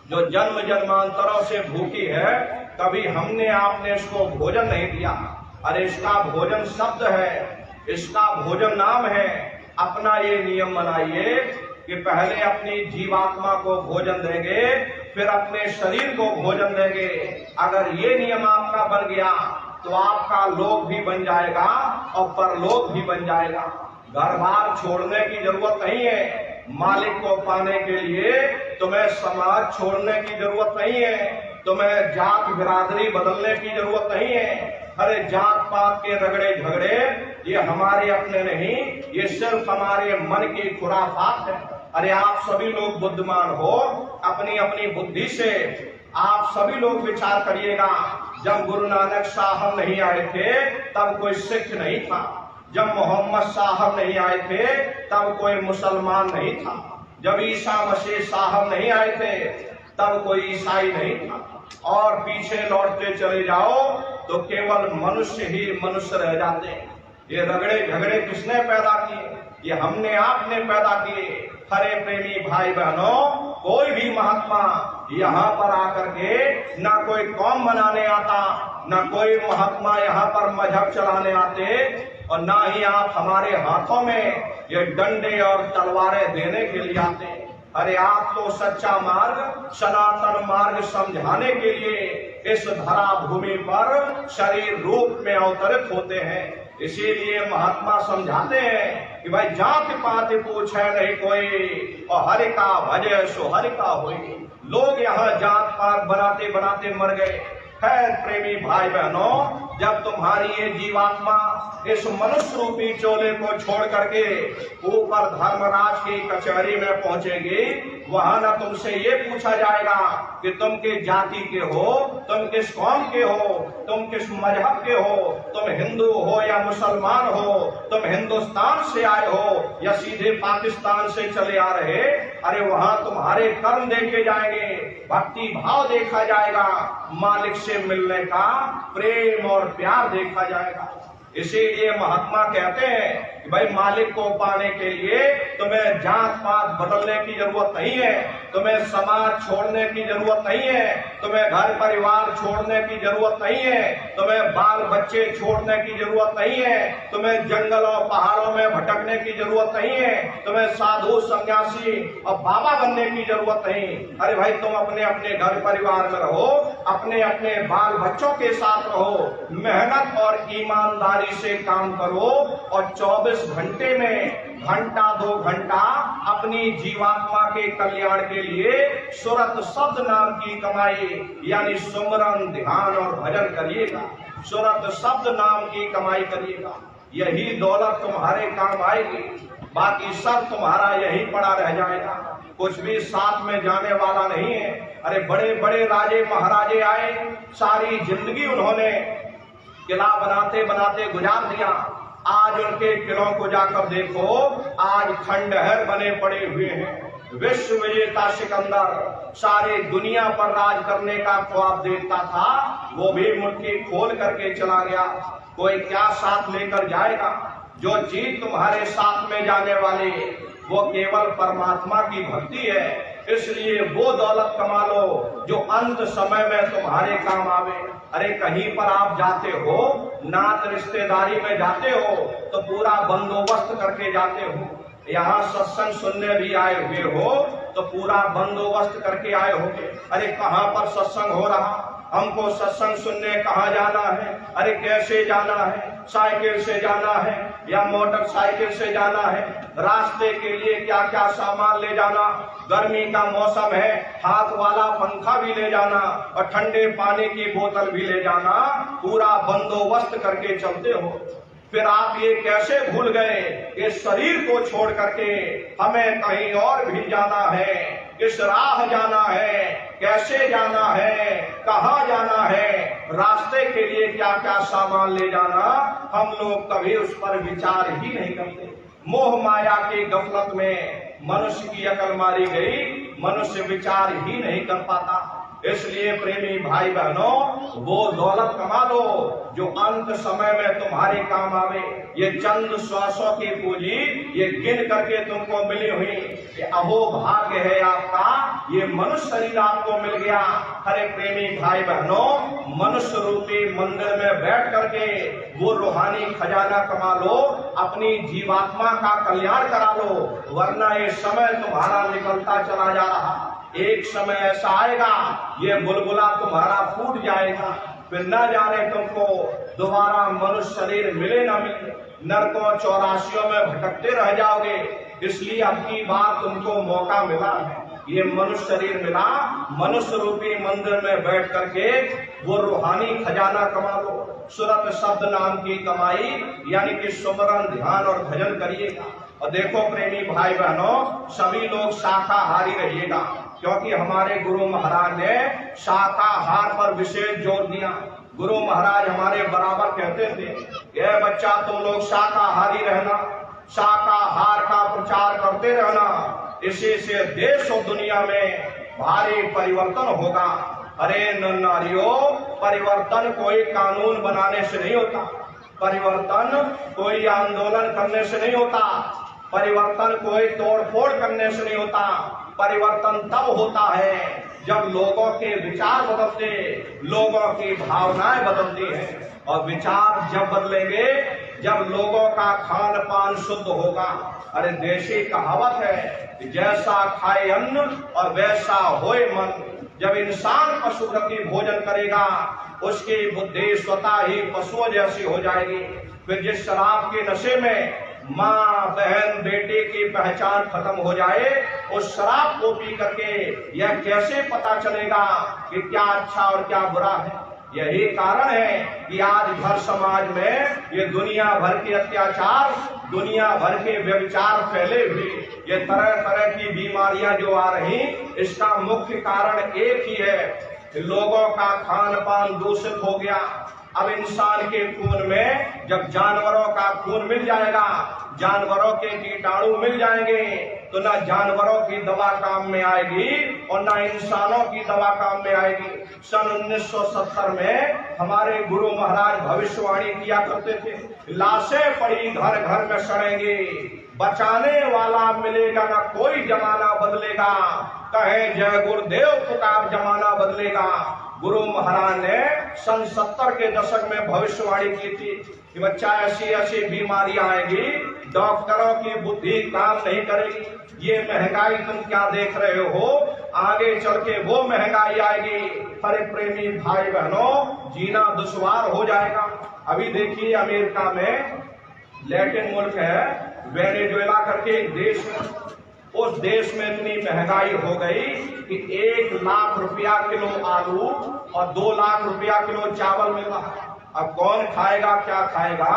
जो जन्म जन्मांतरों से भूखी है, कभी हमने आपने इसको भोजन नहीं दिया। अरे इसका भोजन शब्द है, इसका भोजन नाम है। अपना ये नियम बनाइए कि पहले अपनी जीवात्मा को भोजन देंगे, फिर अपने शरीर को भोजन देंगे। अगर ये नियम आपका बन गया तो आपका लोक भी बन जाएगा और परलोक भी बन जाएगा। घर बार छोड़ने की जरूरत नहीं है। मालिक को पाने के लिए तुम्हें समाज छोड़ने की जरूरत नहीं है, तुम्हें जात बिरादरी बदलने की जरूरत नहीं है। अरे जात पात के रगड़े झगड़े ये हमारे अपने नहीं, ये सिर्फ हमारे मन की खुराफात है। अरे आप सभी लोग बुद्धिमान हो, अपनी अपनी बुद्धि से आप सभी लोग विचार करिएगा। जब गुरु नानक साहब नहीं आए थे तब कोई सिख नहीं था, जब मोहम्मद साहब नहीं आए थे तब कोई मुसलमान नहीं था, जब ईसा मसीह साहब नहीं आए थे तब कोई ईसाई नहीं था। और पीछे लौटते चले जाओ तो केवल मनुष्य ही मनुष्य रह जाते हैं। ये रगड़े झगड़े किसने पैदा किए? ये हमने आपने पैदा किए। हरे प्रेमी भाई बहनों, कोई भी महात्मा यहाँ पर आकर के ना कोई कौम बनाने आता, ना कोई महात्मा यहाँ पर मजहब चलाने आते, और ना ही आप हमारे हाथों में ये डंडे और तलवारें देने के लिए आते। अरे आप तो सच्चा मार्ग, सनातन मार्ग समझाने के लिए इस धरा भूमि पर शरीर रूप में अवतरित होते हैं। इसीलिए महात्मा समझाते हैं कि भाई जात पात पूछे नहीं कोई, और हरि का भजे सो हरि का होई। लोग यहाँ जात पात बनाते बनाते मर गए। खैर प्रेमी भाई बहनों, जब तुम्हारी ये जीवात्मा इस मनुष्य रूपी चोले को छोड़ करके ऊपर धर्मराज की कचहरी में पहुंचेगी, वहां न तुमसे ये पूछा जाएगा कि तुम किस जाति के हो, तुम किस कौम के हो, तुम किस मजहब के हो, तुम हिंदू हो या मुसलमान हो, तुम हिंदुस्तान से आए हो या सीधे पाकिस्तान से चले आ रहे। अरे वहां तुम्हारे कर्म देखे जाएंगे, भक्ति भाव देखा जाएगा, मालिक से मिलने का प्रेम और प्यार देखा जाएगा। इसीलिए महात्मा कहते हैं कि भाई मालिक को पाने के लिए तुम्हें जात पात बदलने की जरूरत नहीं है, तुम्हें समाज छोड़ने की जरूरत नहीं है, तुम्हें घर परिवार छोड़ने की जरूरत नहीं है, तुम्हें बाल बच्चे छोड़ने की जरूरत नहीं है, तुम्हें जंगल और पहाड़ों में भटकने की जरूरत नहीं है, तुम्हें साधु सन्यासी और बाबा बनने की जरूरत नहीं। अरे भाई तुम अपने अपने घर परिवार में रहो, अपने अपने बाल बच्चों के साथ रहो, मेहनत और ईमानदारी से काम करो और 24 घंटे में घंटा 2 घंटा अपनी जीवात्मा के कल्याण के लिए सुरत शब्द नाम की कमाई यानी सुमरन ध्यान और भजन करिएगा। सुरत शब्द नाम की कमाई करिएगा, यही दौलत तुम्हारे काम आएगी, बाकी सब तुम्हारा यही पड़ा रह जाएगा, कुछ भी साथ में जाने वाला नहीं है। अरे बड़े बड़े राजे महाराजे आए, सारी जिंदगी उन्होंने किला बनाते बनाते गुजार दिया, आज उनके किलों को जाकर देखो, आज खंडहर बने पड़े हुए हैं। विश्व विजेता सिकंदर सारे दुनिया पर राज करने का ख्वाब देखता था, वो भी मुट्ठी खोल करके चला गया। कोई क्या साथ लेकर जाएगा? जो चीज तुम्हारे साथ में जाने वाली वो केवल परमात्मा की भक्ति है। इसलिए वो दौलत कमा लो जो अंत समय में तुम्हारे काम आवे। अरे कहीं पर आप जाते हो, नात रिश्तेदारी में जाते हो तो पूरा बंदोबस्त करके जाते हो, यहाँ सत्संग सुनने भी आए हुए हो तो पूरा बंदोबस्त करके आए होगे। अरे कहाँ पर सत्संग हो रहा, हमको सत्संग सुनने कहाँ जाना है, अरे कैसे जाना है, साइकिल से जाना है या मोटरसाइकिल से जाना है, रास्ते के लिए क्या क्या सामान ले जाना, गर्मी का मौसम है हाथ वाला पंखा भी ले जाना और ठंडे पानी की बोतल भी ले जाना, पूरा बंदोबस्त करके चलते हो। फिर आप ये कैसे भूल गए कि शरीर को छोड़ करके हमें कहीं और भी जाना है, किस राह जाना है, कैसे जाना है, कहाँ जाना है, रास्ते के लिए क्या क्या सामान ले जाना, हम लोग कभी उस पर विचार ही नहीं करते। मोह माया की गफलत में मनुष्य की अकल मारी गई, मनुष्य विचार ही नहीं कर पाता। इसलिए प्रेमी भाई बहनों, वो दौलत कमा लो जो अंत समय में तुम्हारे काम आवे। ये चंद श्वासों की पूंजी ये गिन करके तुमको मिली हुई, ये अहो भाग्य है आपका, ये मनुष्य शरीर आपको मिल गया। अरे प्रेमी भाई बहनों, मनुष्य रूपी मंदिर में बैठ करके वो रूहानी खजाना कमा लो, अपनी जीवात्मा का कल्याण करा लो, वरना ये समय तुम्हारा निकलता चला जा रहा। एक समय ऐसा आएगा ये बुलबुला तुम्हारा फूट जाएगा, फिर न जाने तुमको दोबारा मनुष्य शरीर मिले न मिले, नरकों चौरासियों में भटकते रह जाओगे। इसलिए अब की बार तुमको मौका मिला है, ये मनुष्य शरीर मिला, मनुष्य रूपी मंदिर में बैठ करके वो रूहानी खजाना कमा लो। सुरत शब्द नाम की कमाई यानी कि सुमरन ध्यान और भजन करिएगा। और देखो प्रेमी भाई बहनों, सभी लोग शाकाहारी रहिएगा, क्योंकि हमारे गुरु महाराज ने शाकाहार पर विशेष जोर दिया। गुरु महाराज हमारे बराबर कहते थे, ये बच्चा तुम लोग शाकाहारी रहना, शाकाहार का प्रचार करते रहना, इसी से देश और दुनिया में भारी परिवर्तन होगा। अरे नारियों, परिवर्तन कोई कानून बनाने से नहीं होता, परिवर्तन कोई आंदोलन करने से नहीं होता, परिवर्तन कोई तोड़फोड़ करने से नहीं होता। परिवर्तन तब होता है जब लोगों के विचार बदलते, लोगों की भावनाएं बदलती हैं। और विचार जब बदलेंगे जब लोगों का खान पान शुद्ध होगा। अरे देशी कहावत है कि जैसा खाए अन्न और वैसा होए मन। जब इंसान पशुप्रति भोजन करेगा उसकी बुद्धि स्वतः ही पशुओं जैसी हो जाएगी। फिर जिस शराब के नशे में माँ बहन बेटे की पहचान खत्म हो जाए, उस शराब को पी करके यह कैसे पता चलेगा कि क्या अच्छा और क्या बुरा है। यही कारण है कि आज भर समाज में ये दुनिया भर के अत्याचार, दुनिया भर के व्यभिचार फैले हुए, ये तरह तरह की बीमारियां जो आ रही, इसका मुख्य कारण एक ही है, लोगों का खान पान दूषित हो गया। अब इंसान के खून में जब जानवरों का खून मिल जाएगा, जानवरों के कीटाणु मिल जाएंगे, तो ना जानवरों की दवा काम में आएगी और ना इंसानों की दवा काम में आएगी। सन 1970 में हमारे गुरु महाराज भविष्यवाणी किया करते थे, लाशें पड़ी घर घर में सड़ेंगी, बचाने वाला मिलेगा ना कोई जमाना बदलेगा, कहे जय गुरुदेव पुकार जमाना बदलेगा। गुरु महाराज ने सन 70 के दशक में भविष्यवाणी की थी कि बच्चा ऐसी ऐसी बीमारियां आएगी, डॉक्टरों की बुद्धि काम नहीं करेगी, ये महंगाई तुम क्या देख रहे हो, आगे चल के वो महंगाई आएगी। अरे प्रेमी भाई बहनों, जीना दुश्वार हो जाएगा। अभी देखिए अमेरिका में, लैटिन मुल्क है वेनेजुएला करके एक देश है, उस देश में इतनी महंगाई हो गई कि 1 लाख रुपया किलो आलू और 2 लाख रुपया किलो चावल मिल रहा है। अब कौन खाएगा, क्या खाएगा?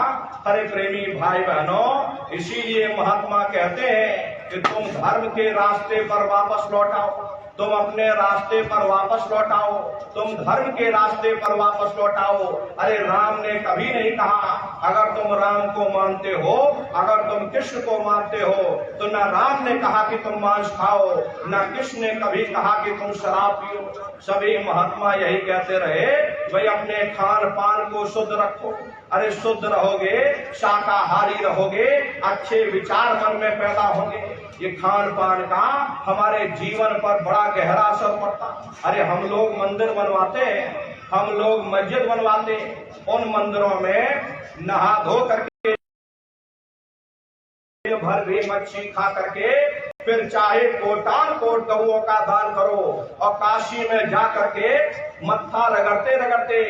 अरे प्रेमी भाई बहनों, इसीलिए महात्मा कहते हैं कि तुम धर्म के रास्ते पर वापस लौट आओ, तुम अपने रास्ते पर वापस लौट आओ, तुम धर्म के रास्ते पर वापस लौट आओ। अरे राम ने कभी नहीं कहा अगर तुम राम को मानते हो, अगर तुम कृष्ण को मानते हो, तो ना राम ने कहा कि तुम मांस खाओ, ना कृष्ण ने कभी कहा कि तुम शराब पियो। सभी महात्मा यही कहते रहे, भाई अपने खान पान को शुद्ध रखो। अरे शुद्ध रहोगे, शाकाहारी रहोगे, अच्छे विचार मन में पैदा होंगे। ये खान पान का हमारे जीवन पर बड़ा गहरा असर पड़ता। अरे हम लोग मंदिर बनवाते हैं, हम लोग मस्जिद बनवाते, उन मंदिरों में नहा धो करके भर भी मच्छी खा करके फिर चाहे कोटान कोट गऊओं का दान करो, और काशी में जा करके मत्था रगड़ते रगड़ते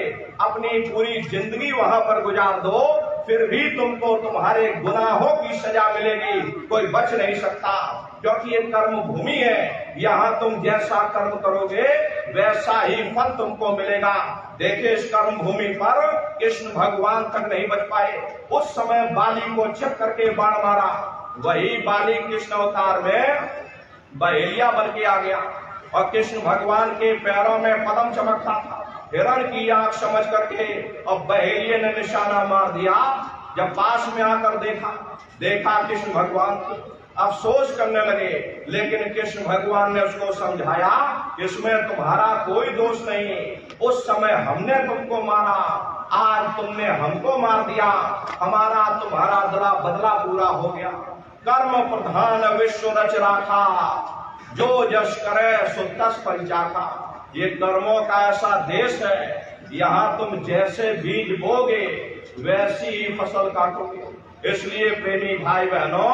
अपनी पूरी जिंदगी वहां पर गुजार दो, फिर भी तुमको तुम्हारे गुनाहों की सजा मिलेगी, कोई बच नहीं सकता, क्योंकि ये कर्म भूमि है। यहाँ तुम जैसा कर्म करोगे वैसा ही फल तुमको मिलेगा। देखे इस कर्म भूमि पर कृष्ण भगवान तक नहीं बच पाए, उस समय बाली को छिप करके बाण मारा, वही बाली कृष्ण अवतार में बहेलिया बन के आ गया, और कृष्ण भगवान के पैरों में पद्म चमकता था, हिरण की आंख समझ करके, और बहेलिये ने निशाना मार दिया। जब पास में आकर देखा कृष्ण भगवान को, अफसोस करने लगे, लेकिन कृष्ण भगवान ने उसको समझाया, इसमें तुम्हारा कोई दोष नहीं, उस समय हमने तुमको मारा, आज तुमने हमको मार दिया, हमारा तुम्हारा बदला पूरा हो गया। कर्म प्रधान विश्व रच राखा, जो जश करे सो तस परिचाखा। ये कर्मों का ऐसा देश है, यहाँ तुम जैसे बीज बोगे वैसी ही फसल काटोगे। इसलिए प्रेमी भाई बहनों,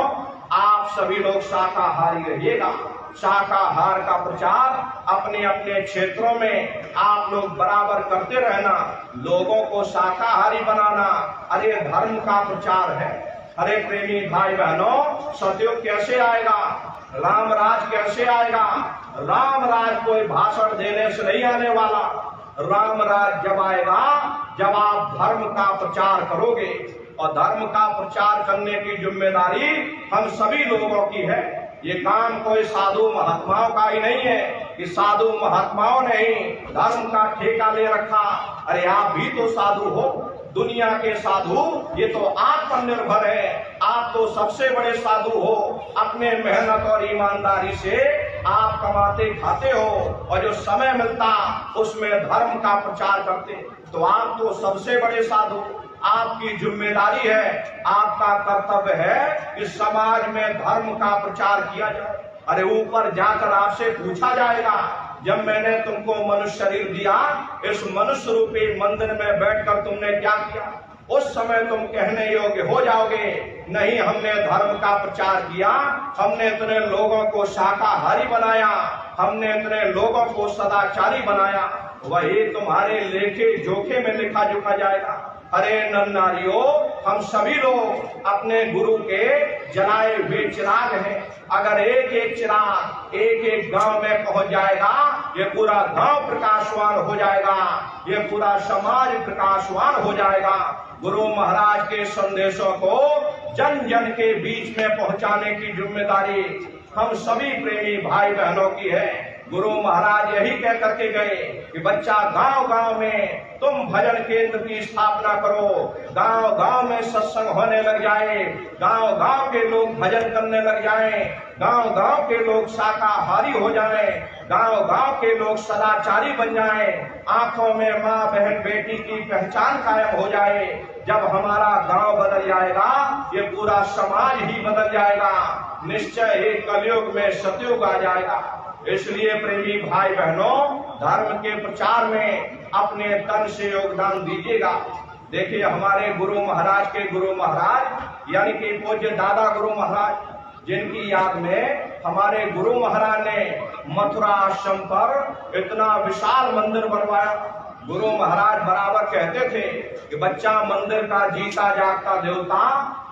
आप सभी लोग शाकाहारी रहिएगा। शाकाहार का प्रचार अपने अपने क्षेत्रों में आप लोग बराबर करते रहना, लोगों को शाकाहारी बनाना। अरे धर्म का प्रचार है। अरे प्रेमी भाई बहनों, सतयुग कैसे आएगा, राम राज कैसे आएगा? राम राज कोई भाषण देने से नहीं आने वाला। राम राज जब आएगा जब आप धर्म का प्रचार करोगे, और धर्म का प्रचार करने की जिम्मेदारी हम सभी लोगों की है। ये काम कोई साधु महात्माओं का ही नहीं है कि साधु महात्माओं ने ही धर्म का ठेका ले रखा। अरे आप भी तो साधु हो, दुनिया के साधु ये तो आप पर निर्भर है, आप तो सबसे बड़े साधु हो। अपने मेहनत और ईमानदारी से आप कमाते खाते हो, और जो समय मिलता उसमें धर्म का प्रचार करते, तो आप तो सबसे बड़े साधु। आपकी जिम्मेदारी है, आपका कर्तव्य है कि समाज में धर्म का प्रचार किया जाए। अरे ऊपर जाकर आपसे पूछा जाएगा, जब मैंने तुमको मनुष्य शरीर दिया, इस मनुष्य रूपी मंदिर में बैठकर तुमने क्या किया? उस समय तुम कहने योग्य हो जाओगे, नहीं हमने धर्म का प्रचार किया, हमने इतने लोगों को शाकाहारी बनाया, हमने इतने लोगों को सदाचारी बनाया। वही तुम्हारे लेखे जोखे में लिखा जोखा जाएगा। अरे नर नारियों, हम सभी लोग अपने गुरु के जलाए हुए चिराग हैं। अगर एक एक चिराग एक एक गांव में पहुंच जाएगा ये पूरा गांव प्रकाशवान हो जाएगा, ये पूरा समाज प्रकाशवान हो जाएगा। गुरु महाराज के संदेशों को जन जन के बीच में पहुंचाने की जिम्मेदारी हम सभी प्रेमी भाई बहनों की है। गुरु महाराज यही कह करके गए कि बच्चा गांव गांव में तुम भजन केंद्र की स्थापना करो, गांव गांव में सत्संग होने लग जाए, गांव गांव के लोग भजन करने लग जाएं, गांव गांव के लोग शाकाहारी हो जाएं, गांव गांव के लोग सदाचारी बन जाएं, आंखों में माँ बहन बेटी की पहचान कायम हो जाए। जब हमारा गांव बदल जाएगा, ये पूरा समाज ही बदल जाएगा। निश्चय ही कलयुग में सतयुग आ जाएगा। इसलिए प्रेमी भाई बहनों, धर्म के प्रचार में अपने तन से योगदान दीजिएगा। देखिए, हमारे गुरु महाराज के गुरु महाराज यानी कि पूज्य दादा गुरु महाराज, जिनकी याद में हमारे गुरु महाराज ने मथुरा आश्रम पर इतना विशाल मंदिर बनवाया। गुरु महाराज बराबर कहते थे कि बच्चा मंदिर का जीता जागता देवता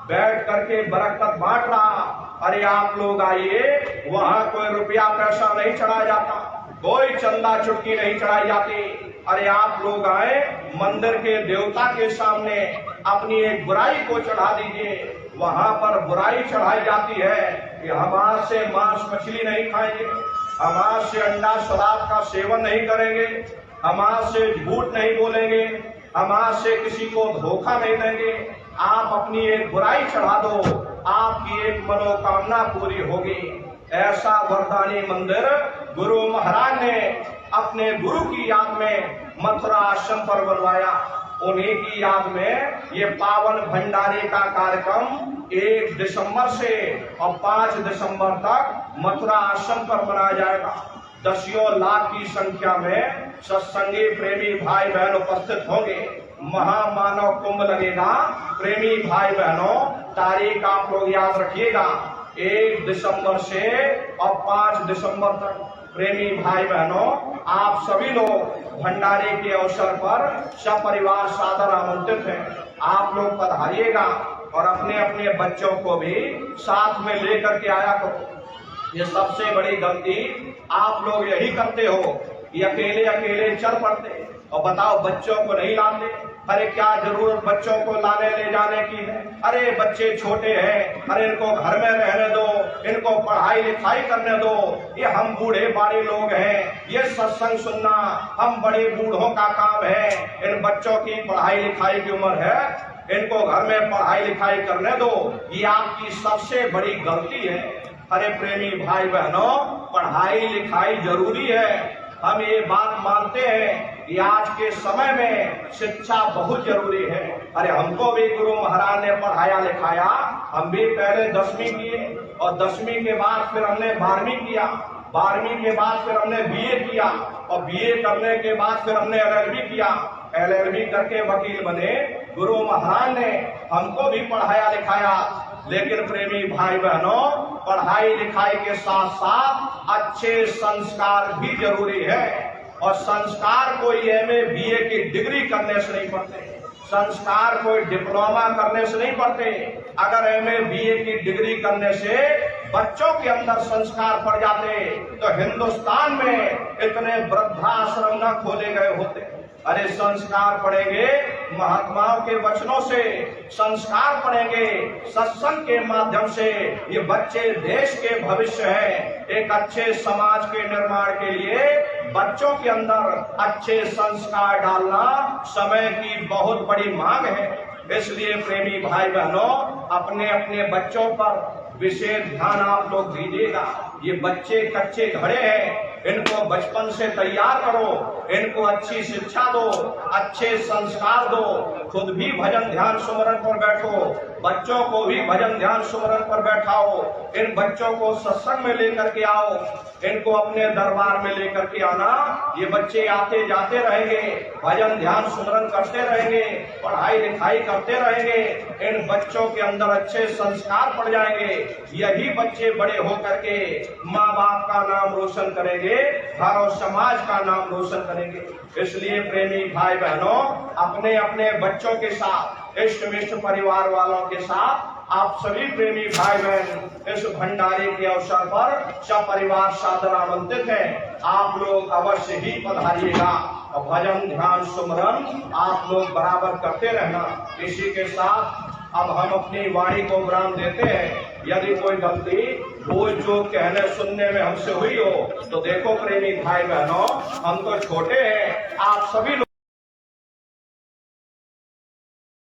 बैठ करके बरकत बांट रहा। अरे आप लोग आइए, वहाँ कोई रुपया पैसा नहीं चढ़ाया जाता, कोई चंदा चुटकी नहीं चढ़ाई जाती। अरे आप लोग आए, मंदिर के देवता के सामने अपनी एक बुराई को चढ़ा दीजिए। वहाँ पर बुराई चढ़ाई जाती है कि हम आज से मांस मछली नहीं खाएंगे, हम आज से अंडा शराब का सेवन नहीं करेंगे, हम आज से झूठ नहीं बोलेंगे, हम आज से किसी को धोखा नहीं देंगे। आप अपनी एक बुराई चढ़ा दो, आपकी एक मनोकामना पूरी होगी। ऐसा वरदानी मंदिर गुरु महाराज ने अपने गुरु की याद में मथुरा आश्रम पर बनवाया। उन्हीं की याद में ये पावन भंडारे का कार्यक्रम 1 दिसंबर से और 5 दिसंबर तक मथुरा आश्रम पर मनाया जाएगा। दसियों लाख की संख्या में सत्संगी प्रेमी भाई बहन उपस्थित होंगे। महामानव कुंभ लगेगा। प्रेमी भाई बहनों, तारीख आप लोग याद रखिएगा, 1 दिसंबर से और 5 दिसंबर तक। प्रेमी भाई बहनों, आप सभी लोग भंडारे के अवसर पर सपरिवार सादर आमंत्रित हैं। आप लोग पधारिएगा और अपने अपने बच्चों को भी साथ में लेकर के आया करो। ये सबसे बड़ी गलती आप लोग यही करते हो कि अकेले अकेले चल पड़ते और बताओ बच्चों को नहीं लाते। अरे क्या जरूरत बच्चों को लाने ले जाने की है? अरे बच्चे छोटे हैं, अरे इनको घर में रहने दो, इनको पढ़ाई लिखाई करने दो। ये हम बूढ़े बाड़े लोग हैं, ये सत्संग सुनना हम बड़े बूढ़ों का काम है। इन बच्चों की पढ़ाई लिखाई की उम्र है, इनको घर में पढ़ाई लिखाई करने दो। ये आपकी सबसे बड़ी गलती है। अरे प्रेमी भाई बहनों, पढ़ाई लिखाई जरूरी है। हम ये बात मानते हैं कि आज के समय में शिक्षा बहुत जरूरी है। अरे हमको भी गुरु महाराज ने पढ़ाया लिखाया, हम भी पहले 10वीं किए और 10वीं के बाद फिर हमने 12वीं किया, 12वीं के बाद फिर हमने बीए किया और बीए करने के बाद फिर हमने LLB किया, LLB करके वकील बने। गुरु महाराज ने हमको भी पढ़ाया लिखाया। लेकिन प्रेमी भाई बहनों, पढ़ाई लिखाई के साथ साथ अच्छे संस्कार भी जरूरी है। और संस्कार कोई MA BA की डिग्री करने से नहीं पढ़ते, संस्कार कोई डिप्लोमा करने से नहीं पढ़ते। अगर MA BA की डिग्री करने से बच्चों के अंदर संस्कार पड़ जाते तो हिंदुस्तान में इतने वृद्धाश्रम न खोले गए होते। अरे संस्कार पढ़ेंगे महात्माओं के वचनों से, संस्कार पढ़ेंगे सत्संग के माध्यम से। ये बच्चे देश के भविष्य हैं। एक अच्छे समाज के निर्माण के लिए बच्चों के अंदर अच्छे संस्कार डालना समय की बहुत बड़ी मांग है। इसलिए प्रेमी भाई बहनों, अपने अपने बच्चों पर विशेष ध्यान आप लोग दीजिएगा। ये बच्चे कच्चे घड़े हैं, इनको बचपन से तैयार करो, इनको अच्छी शिक्षा दो, अच्छे संस्कार दो। खुद भी भजन ध्यान सुमरन पर बैठो, बच्चों को भी भजन ध्यान सुमरन पर बैठाओ। इन बच्चों को सत्संग में लेकर के आओ, इनको अपने दरबार में लेकर के आना। ये बच्चे आते जाते रहेंगे, भजन ध्यान सुमरन करते रहेंगे, पढ़ाई लिखाई करते रहेंगे। इन बच्चों के अंदर अच्छे संस्कार पड़ जाएंगे। यही बच्चे बड़े होकर के माँ बाप का नाम रोशन करेंगे, घर और समाज का नाम रोशन करेंगे। इसलिए प्रेमी भाई बहनों, अपने अपने बच्चों के साथ, इष्ट मिष्ट परिवार वालों के साथ आप सभी प्रेमी भाई बहन इस भंडारे के अवसर पर सपरिवार सादर आमंत्रित हैं। आप लोग अवश्य ही पधारिएगा। भजन ध्यान सुमरन आप लोग बराबर करते रहना। इसी के साथ अब हम अपनी वाणी को विराम देते हैं। यदि कोई गलती भूल जो कहने सुनने में हमसे हुई हो तो देखो प्रेमी भाई बहनों, हम तो छोटे हैं, आप सभी लोग